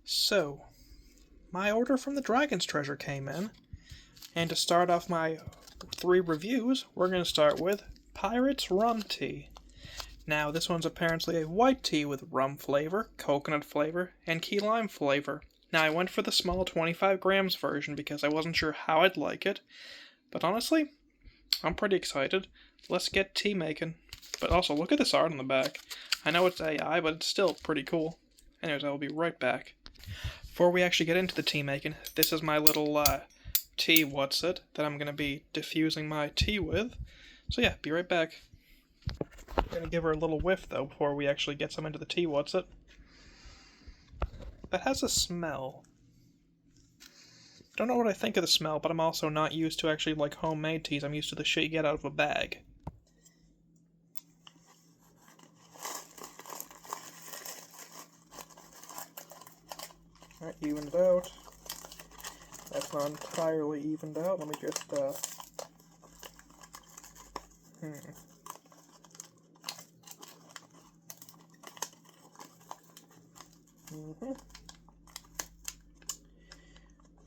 So, my order from the Dragon's Treasure came in, and to start off my 3 reviews, we're going to start with Pirate's Rum Tea. Now, this one's apparently a white tea with rum flavor, coconut flavor, and key lime flavor. Now, I went for the small 25 grams version because I wasn't sure how I'd like it, but honestly, I'm pretty excited. Let's get tea making. But also, look at this art on the back. I know it's AI, but it's still pretty cool. Anyways, I will be right back. Before we actually get into the tea making, this is my little tea what's-it that I'm going to be diffusing my tea with. So yeah, be right back. I'm going to give her a little whiff though before we actually get some into the tea what's-it. That has a smell. Don't know what I think of the smell, but I'm also not used to actually like homemade teas. I'm used to the shit you get out of a bag. Alright, evened out. That's not entirely evened out. Let me just,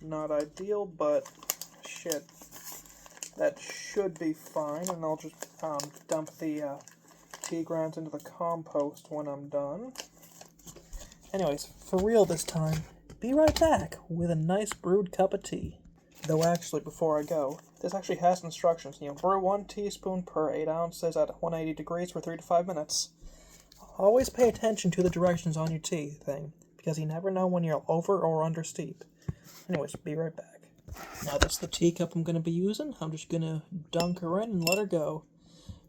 Not ideal, but shit. That should be fine, and I'll just dump the tea grounds into the compost when I'm done. Anyways, for real this time, be right back with a nice brewed cup of tea. Though actually, before I go, this actually has instructions. Brew 1 teaspoon per 8 ounces at 180 degrees for 3 to 5 minutes. Always pay attention to the directions on your tea thing, because you never know when you're over or under steep. Anyways, be right back. Now that's the teacup I'm going to be using. I'm just going to dunk her in and let her go.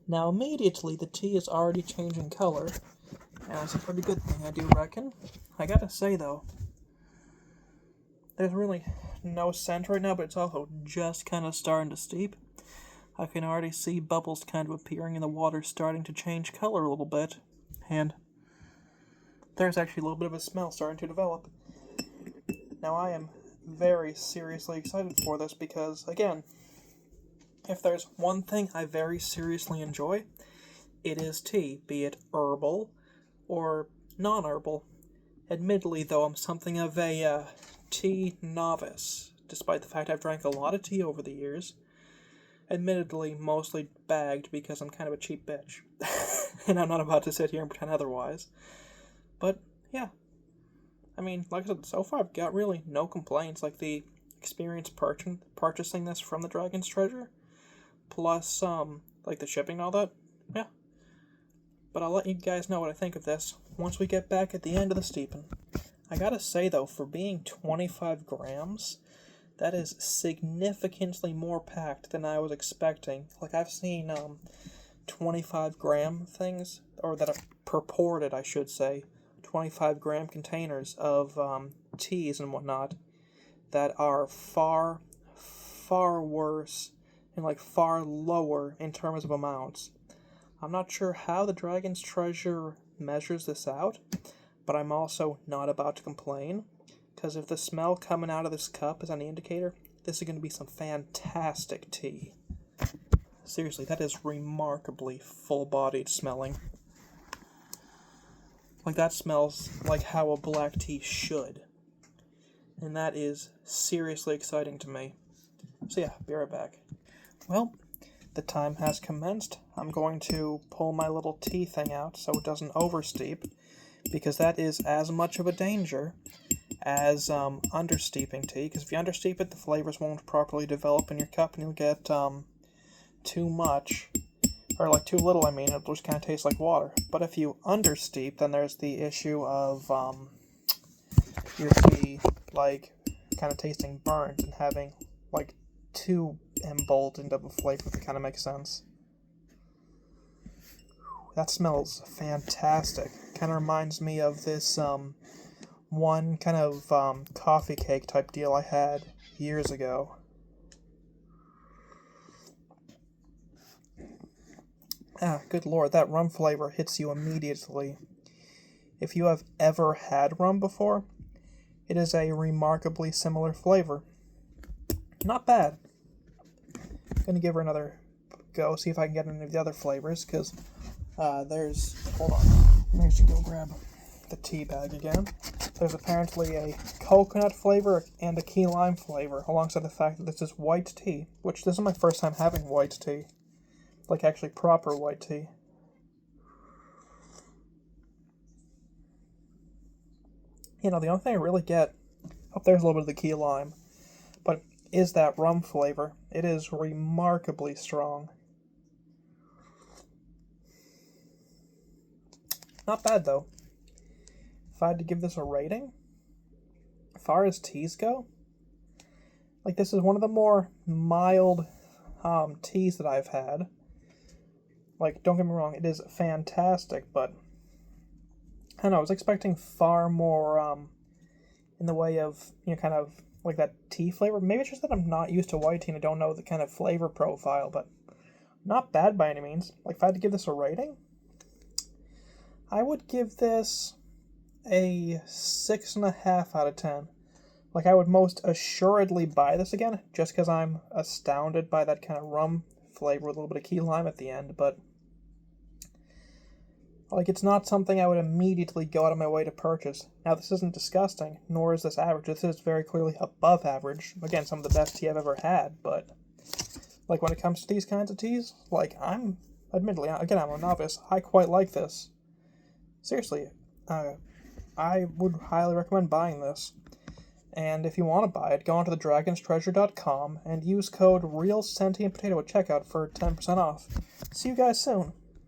Now immediately the tea is already changing color. And that's a pretty good thing, I do reckon. I gotta say though, there's really no scent right now, but it's also just kind of starting to steep. I can already see bubbles kind of appearing and the water starting to change color a little bit. And there's actually a little bit of a smell starting to develop. Now I am very seriously excited for this because, again, if there's one thing I very seriously enjoy, it is tea, be it herbal or non-herbal. Admittedly, though, I'm something of a tea novice, despite the fact I've drank a lot of tea over the years. Admittedly, mostly bagged because I'm kind of a cheap bitch. And I'm not about to sit here and pretend otherwise. But, yeah. I mean, like I said, so far I've got really no complaints. Like the experience purchasing this from the Dragon's Treasure, plus, like the shipping and all that, yeah. But I'll let you guys know what I think of this once we get back at the end of the steeping. I gotta say though, for being 25 grams, that is significantly more packed than I was expecting. Like I've seen 25 gram things, or that are purported, I should say, 25 gram containers of teas and whatnot that are far, far worse and like far lower in terms of amounts. I'm not sure how the Dragon's Treasure measures this out, but I'm also not about to complain, because if the smell coming out of this cup is any indicator, this is going to be some fantastic tea. Seriously, that is remarkably full-bodied smelling. Like, that smells like how a black tea should. And that is seriously exciting to me. So yeah, be right back. Well, the time has commenced. I'm going to pull my little tea thing out so it doesn't oversteep, because that is as much of a danger as understeeping tea, because if you understeep it, the flavors won't properly develop in your cup and you'll get too much, or like too little, I mean, it'll just kind of taste like water. But if you understeep, then there's the issue of your tea like kind of tasting burnt and having like too emboldened of a flavor, if it kind of makes sense. That smells fantastic. Kind of reminds me of this one kind of coffee cake type deal I had years ago. Ah, good lord, that rum flavor hits you immediately. If you have ever had rum before, it is a remarkably similar flavor. Not bad. I'm gonna give her another go, see if I can get any of the other flavors, because hold on, let me just go grab the tea bag again. there's apparently a coconut flavor and a key lime flavor, alongside the fact that this is white tea, which this is my first time having white tea. Like, actually proper white tea. You know, the only thing I really get, oh, there's a little bit of the key lime, but is that rum flavor. It is remarkably strong. Not bad, though. If I had to give this a rating, as far as teas go, like, this is one of the more mild teas that I've had. Like, don't get me wrong, it is fantastic, but I don't know, I was expecting far more in the way of, you know, kind of like that tea flavor. Maybe it's just that I'm not used to white tea and I don't know the kind of flavor profile, but not bad by any means. Like, if I had to give this a rating, I would give this a 6.5 out of 10. Like, I would most assuredly buy this again, just because I'm astounded by that kind of rum flavor with a little bit of key lime at the end, but like, it's not something I would immediately go out of my way to purchase. Now, this isn't disgusting, nor is this average. This is very clearly above average. Again, some of the best tea I've ever had, but like, when it comes to these kinds of teas, like, admittedly, again, I'm a novice, I quite like this. Seriously, I would highly recommend buying this. And if you want to buy it, go onto thedragonstreasure.com and use code REALSentientPotato at checkout for 10% off. See you guys soon.